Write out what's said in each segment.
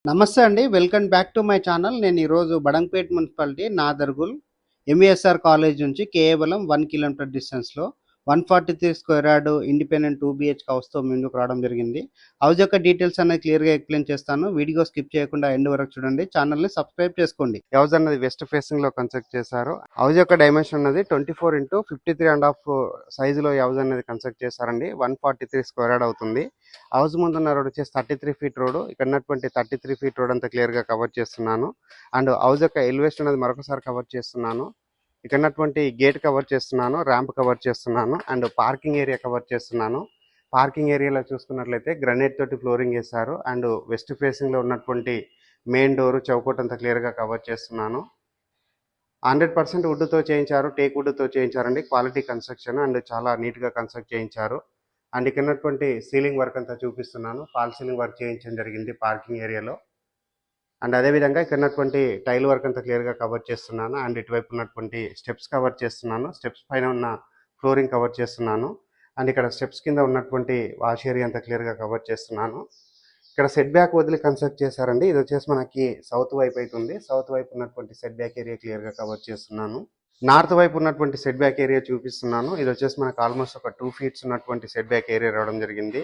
నమస్తే అండి. Welcome back to my channel. నేను ఈరోజు Badangpet municipality Nadargul MVSR college నుంచి కేవలం 1 కిలోమీటర్ డిస్టెన్స్‌లో 143 స్క్వేర్ యార్డ్ ఇండిపెండెంట్ 2 బీహెచ్‌కే హౌస్‌తో మీ ముందుకు రావడం జరిగింది. హౌస్ యొక్క డీటెయిల్స్ అనేది క్లియర్‌గా ఎక్స్‌ప్లెయిన్ చేస్తాను. వీడియో స్కిప్ చేయకుండా ఎండ్ వరకు చూడండి. ఛానల్‌ని సబ్స్క్రైబ్ చేసుకోండి. హౌస్ అన్నది వెస్ట్ ఫేసింగ్‌లో కన్స్ట్రక్ట్ చేశారు. హౌస్ యొక్క డైమెన్షన్ అన్నది 24x53.5 సైజులో ఈ హౌస్ అనేది కన్స్ట్రక్ట్ చేశారండి. 143 స్క్వేర్ యార్డ్ అవుతుంది. హౌస్ ముందున్న రోడ్ వచ్చేసి 33 ఫీట్ రోడ్. ఇక్కడ ఉన్నటువంటి 33 ఫీట్ రోడ్ అంతా క్లియర్‌గా కవర్ చేస్తున్నాను. అండ్ హౌస్ యొక్క ఎలివేషన్ అనేది మరొకసారి కవర్ చేస్తున్నాను. ఇక్కడ ఉన్నటువంటి గేట్ కవర్ చేస్తున్నాను, ర్యాంప్ కవర్ చేస్తున్నాను, అండ్ పార్కింగ్ ఏరియా కవర్ చేస్తున్నాను. పార్కింగ్ ఏరియాలో చూసుకున్నట్లయితే గ్రనైట్ తోటి ఫ్లోరింగ్ వేశారు. అండ్ వెస్ట్ ఫేసింగ్లో ఉన్నటువంటి మెయిన్ డోర్ చౌకోట్ అంతా క్లియర్గా కవర్ చేస్తున్నాను. 100% వుడ్తో చేయించారు, టేక్ వుడ్తో చేయించారండి. క్వాలిటీ కన్స్ట్రక్షన్ అండ్ చాలా నీట్గా కన్స్ట్రక్ట్ చేయించారు. అండ్ ఇక్కడ ఉన్నటువంటి సీలింగ్ వర్క్ అంతా చూపిస్తున్నాను. ఫాల్ సీలింగ్ వర్క్ చేయించడం జరిగింది పార్కింగ్ ఏరియాలో. అండ్ అదేవిధంగా ఇక్కడ ఉన్నటువంటి టైల్ వర్క్ అంతా క్లియర్గా కవర్ చేస్తున్నాను. అండ్ ఇటువైపు ఉన్నటువంటి స్టెప్స్ కవర్ చేస్తున్నాను. స్టెప్స్ పైన ఉన్న ఫ్లోరింగ్ కవర్ చేస్తున్నాను. అండ్ ఇక్కడ స్టెప్స్ కింద ఉన్నటువంటి వాష్ ఏరియా అంతా క్లియర్గా కవర్ చేస్తున్నాను. ఇక్కడ సెట్ బ్యాక్ వదిలి కన్స్ట్రక్ట్ చేశారండి. ఇది వచ్చేసి మనకి సౌత్ వైపు అవుతుంది. సౌత్ వైపు ఉన్నటువంటి సెట్ బ్యాక్ ఏరియా క్లియర్గా కవర్ చేస్తున్నాను. నార్త్ వైపు ఉన్నటువంటి సెట్ బ్యాక్ ఏరియా చూపిస్తున్నాను. ఇది వచ్చేసి మనకు ఆల్మోస్ట్ ఒక 2 ఫీట్స్ ఉన్నటువంటి సెట్ బ్యాక్ ఏరియా రావడం జరిగింది.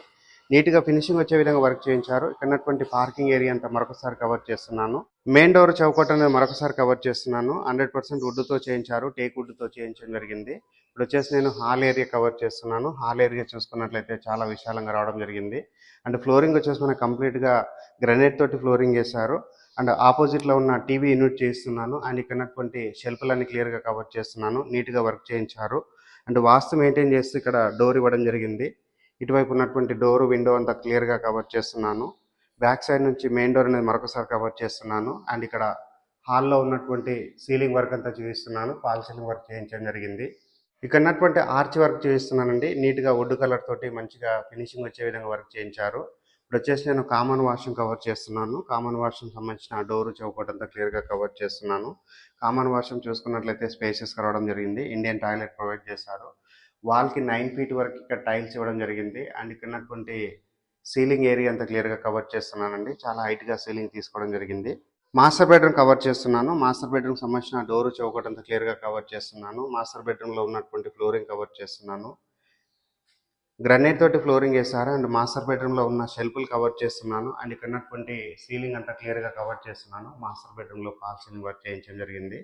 నీట్గా ఫినిషింగ్ వచ్చే విధంగా వర్క్ చేయించారు. ఇక్కడ ఉన్నటువంటి పార్కింగ్ ఏరియా అంతా మరొకసారి కవర్ చేస్తున్నాను. మెయిన్ డోర్ చౌకట్ అనేది మరొకసారి కవర్ చేస్తున్నాను. 100% వుడ్తో చేయించారు, టేక్ వుడ్తో చేయించడం జరిగింది. ఇప్పుడు వచ్చేసి నేను హాల్ ఏరియా కవర్ చేస్తున్నాను. హాల్ ఏరియా చూసుకున్నట్లయితే చాలా విశాలంగా రావడం జరిగింది. అండ్ ఫ్లోరింగ్ వచ్చేసి మనకు కంప్లీట్గా గ్రనైట్ తోటి ఫ్లోరింగ్ వేశారు. అండ్ ఆపోజిట్లో ఉన్న టీవీ యూనిట్ చేస్తున్నాను. అండ్ ఇక్కడ ఉన్నటువంటి షెల్ఫ్లన్నీ క్లియర్గా కవర్ చేస్తున్నాను. నీట్గా వర్క్ చేయించారు. అండ్ వాస్తు మెయింటైన్ చేస్తూ ఇక్కడ డోర్ ఇవ్వడం జరిగింది. ఇటువైపు ఉన్నటువంటి డోర్ విండో అంతా క్లియర్గా కవర్ చేస్తున్నాను. బ్యాక్ సైడ్ నుంచి మెయిన్ డోర్ అనేది మరొకసారి కవర్ చేస్తున్నాను. అండ్ ఇక్కడ హాల్లో ఉన్నటువంటి సీలింగ్ వర్క్ అంతా చూపిస్తున్నాను. ఫాల్ సీలింగ్ వర్క్ చేయించడం జరిగింది. ఇక్కడ ఉన్నటువంటి ఆర్చ్ వర్క్ చేయిస్తున్నానండి. నీట్గా వుడ్ కలర్ తోటి మంచిగా ఫినిషింగ్ వచ్చే విధంగా వర్క్ చేయించారు. ఇప్పుడు వచ్చేసి నేను కామన్ వాష్రూమ్ కవర్ చేస్తున్నాను. కామన్ వాష్రూమ్ సంబంధించిన డోర్ చౌకట్ అంతా క్లియర్గా కవర్ చేస్తున్నాను. కామన్ వాష్రూమ్ చూసుకున్నట్లయితే స్పేసెస్ రావడం జరిగింది. ఇండియన్ టాయిలెట్ ప్రొవైడ్ చేశారు. వాల్కి 9 ఫీట్ వరకు ఇక్కడ టైల్స్ ఇవ్వడం జరిగింది. అండ్ ఇక్కడ ఉన్నటువంటి సీలింగ్ ఏరియా అంతా క్లియర్గా కవర్ చేస్తున్నానండి. చాలా హైట్గా సీలింగ్ తీసుకోవడం జరిగింది. మాస్టర్ బెడ్రూమ్ కవర్ చేస్తున్నాను. మాస్టర్ బెడ్రూమ్ సంబంధించిన డోర్ చౌకట్ అంతా క్లియర్గా కవర్ చేస్తున్నాను. మాస్టర్ బెడ్రూమ్లో ఉన్నటువంటి ఫ్లోరింగ్ కవర్ చేస్తున్నాను. గ్రనైట్ తోటి ఫ్లోరింగ్ వేశారు. అండ్ మాస్టర్ బెడ్రూమ్లో ఉన్న షెల్ఫ్లు కవర్ చేస్తున్నాను. అండ్ ఇక్కడ ఉన్నటువంటి సీలింగ్ అంతా క్లియర్గా కవర్ చేస్తున్నాను. మాస్టర్ బెడ్రూమ్లో ఫాల్ సీలింగ్ వర్క్ చేయించడం జరిగింది.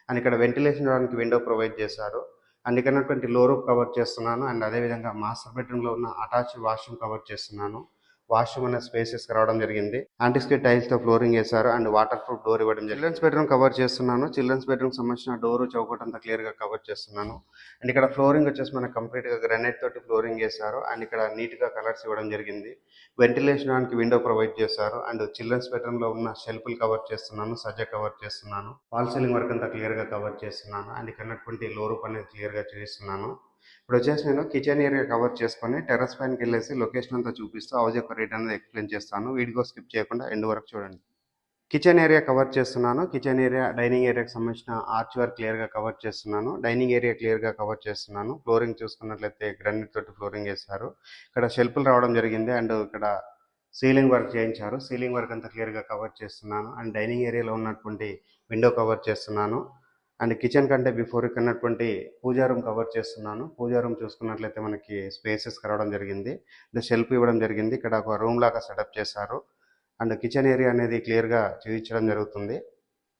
అండ్ ఇక్కడ వెంటిలేషన్ రావడానికి విండో ప్రొవైడ్ చేశారు. అండ్ ఇక్కడ ఉన్నటువంటి లో రూఫ్ కవర్ చేస్తున్నాను. అండ్ అదేవిధంగా మాస్టర్ బెడ్రూమ్లో ఉన్న అటాచ్డ్ వాష్రూమ్ కవర్ చేస్తున్నాను. వాష్రూమ్ అనే స్పేసెస్ రావడం జరిగింది. యాంటిస్కేట్ టైల్స్తో ఫ్లోరింగ్ వేశారు. అండ్ వాటర్ ప్రూఫ్ డోర్ ఇవ్వడం జరిగింది. చిల్డ్రన్స్ బెడ్రూమ్ కవర్ చేస్తున్నాను. చిల్డ్రన్స్ బెడ్రూమ్ సంబంధించిన డోర్ చౌకట్ అంతా క్లియర్గా కవర్ చేస్తున్నాను. అండ్ ఇక్కడ ఫ్లోరింగ్ వచ్చేసి మనకు కంప్లీట్గా గ్రానైట్ తోటి ఫ్లోరింగ్ వేశారు. అండ్ ఇక్కడ నీట్గా కలర్స్ ఇవ్వడం జరిగింది. వెంటిలేషన్ దానికి విండో ప్రొవైడ్ చేశారు. అండ్ చిల్డ్రన్స్ బెడ్రూమ్లో ఉన్న షెల్ఫ్లు కవర్ చేస్తున్నాను. సజ్జ కవర్ చేస్తున్నాను. ఫాల్ సీలింగ్ వర్క్ అంతా క్లియర్గా కవర్ చేస్తున్నాను. అండ్ ఇక్కడ ఉన్నటువంటి లో రూప్ అనేది క్లియర్గా చూపిస్తున్నాను. ఇప్పుడు వచ్చేసి నేను కిచెన్ ఏరియా కవర్ చేసుకొని టెర్రస్ పైనకి వెళ్ళేసి లొకేషన్ అంతా చూపిస్తూ హౌస్ యొక్క రేట్ అనేది ఎక్స్ప్లెయిన్ చేస్తాను. వీడియో స్కిప్ చేయకుండా ఎండ్ వరకు చూడండి. కిచెన్ ఏరియా కవర్ చేస్తున్నాను. కిచెన్ ఏరియా డైనింగ్ ఏరియాకి సంబంధించిన ఆర్చ్ వర్క్ క్లియర్గా కవర్ చేస్తున్నాను. డైనింగ్ ఏరియా క్లియర్గా కవర్ చేస్తున్నాను. ఫ్లోరింగ్ చూసుకున్నట్లయితే గ్రానైట్ తోటి ఫ్లోరింగ్ వేశారు. ఇక్కడ షెల్ఫ్లు రావడం జరిగింది. అండ్ ఇక్కడ సీలింగ్ వర్క్ చేయించారు. సీలింగ్ వర్క్ అంతా క్లియర్గా కవర్ చేస్తున్నాను. అండ్ డైనింగ్ ఏరియాలో ఉన్నటువంటి విండో కవర్ చేస్తున్నాను. అండ్ కిచెన్ కంటే బిఫోర్ ఉన్నటువంటి పూజా రూమ్ కవర్ చేస్తున్నాను. పూజా రూమ్ చూసుకున్నట్లయితే మనకి స్పేసెస్ రావడం జరిగింది. షెల్ఫ్ ఇవ్వడం జరిగింది. ఇక్కడ ఒక రూమ్ లాగా సెటప్ చేశారు. అండ్ కిచెన్ ఏరియా అనేది క్లియర్గా చూపించడం జరుగుతుంది.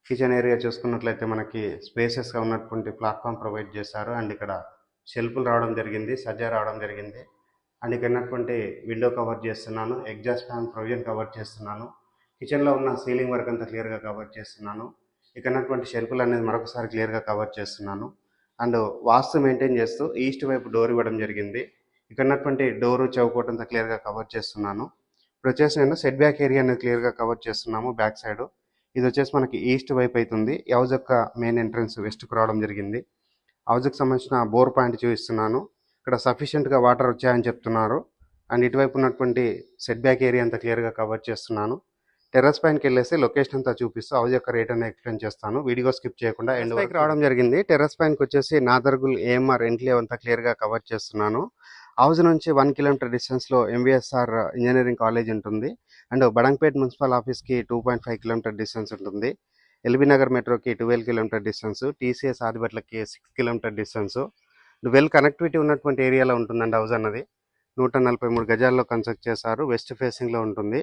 కిచెన్ ఏరియా చూసుకున్నట్లయితే మనకి స్పేసెస్గా ఉన్నటువంటి ప్లాట్ఫామ్ ప్రొవైడ్ చేశారు. అండ్ ఇక్కడ షెల్ఫ్లు రావడం జరిగింది, సజ్జా రావడం జరిగింది. అండ్ ఇక్కడ ఉన్నటువంటి విండో కవర్ చేస్తున్నాను. ఎగ్జాస్ట్ ఫ్యాన్ ప్రొవిజన్ కవర్ చేస్తున్నాను. కిచెన్లో ఉన్న సీలింగ్ వర్క్ అంతా క్లియర్గా కవర్ చేస్తున్నాను. ఇక్కడ ఉన్నటువంటి షెల్ఫ్లు అనేది మరొకసారి క్లియర్గా కవర్ చేస్తున్నాను. అండ్ వాస్తు మెయింటైన్ చేస్తూ ఈస్ట్ వైపు డోర్ ఇవ్వడం జరిగింది. ఇక్కడ ఉన్నటువంటి డోరు చౌకోట్ అంతా క్లియర్గా కవర్ చేస్తున్నాను. ఇప్పుడు వచ్చేసి నేను సెట్ బ్యాక్ ఏరియా అనేది క్లియర్గా కవర్ చేస్తున్నాము. బ్యాక్ సైడ్ ఇది వచ్చేసి మనకి ఈస్ట్ వైపు అవుతుంది. హౌస్ యొక్క మెయిన్ ఎంట్రన్స్ వెస్ట్కు రావడం జరిగింది. హౌస్కి సంబంధించిన బోర్ పాయింట్ చూపిస్తున్నాను. ఇక్కడ సఫిషియెంట్గా వాటర్ వచ్చాయని చెప్తున్నారు. అండ్ ఇటువైపు ఉన్నటువంటి సెట్ బ్యాక్ ఏరియా అంతా క్లియర్గా కవర్ చేస్తున్నాను. టెర్రస్ పైనకి వెళ్ళేసి లొకేషన్ అంతా చూపిస్తూ హౌస్ యొక్క రేట్ అనేది ఎక్స్ప్లెయిన్ చేస్తాను. వీడియో స్కిప్ చేయకుండా ఎండ్ వరకు రావడం జరిగింది. టెర్రస్ పైనకి వచ్చేసి నాదర్గుల్ ఏఎంఆర్ ఎన్క్లేవ్ అంతా క్లియర్గా కవర్ చేస్తున్నాను. హౌస్ నుంచి 1 కిలోమీటర్ డిస్టెన్స్లో ఎంవీఎస్ఆర్ ఇంజనీరింగ్ కాలేజ్ ఉంటుంది. అండ్ బడంగ్పేట్ మున్సిపల్ ఆఫీస్కి 2.5 కిలోమీటర్ డిస్టెన్స్ ఉంటుంది. ఎల్బీ నగర్ మెట్రోకి 12 కిలోమీటర్ డిస్టెన్స్, టీసీఎస్ ఆదిబట్లకి 6 కిలోమీటర్ డిస్టెన్స్. వెల్ కనెక్టివిటీ ఉన్నటువంటి ఏరియాలో ఉంటుందండి హౌస్ అన్నది. 143 గజాల్లో కన్స్ట్రక్ట్ చేశారు. వెస్ట్ ఫేసింగ్లో ఉంటుంది.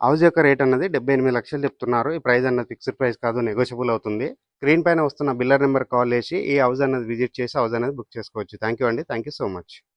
హౌస్ యొక్క రేట్ అన్నది 78 లక్షలు చెప్తున్నారు. ఈ ప్రైస్ అన్నది ఫిక్స్డ్ ప్రైస్ కాదు, నెగోషియబుల్ అవుతుంది. స్క్రీన్ పైన వస్తున్న బిల్లర్ నెంబర్ కాల్ చేసి ఈ హౌస్ అన్నది విజిట్ చేసి హౌస్ అనేది బుక్ చేసుకోవచ్చు. థ్యాంక్ యూ అండి. Thank you so much.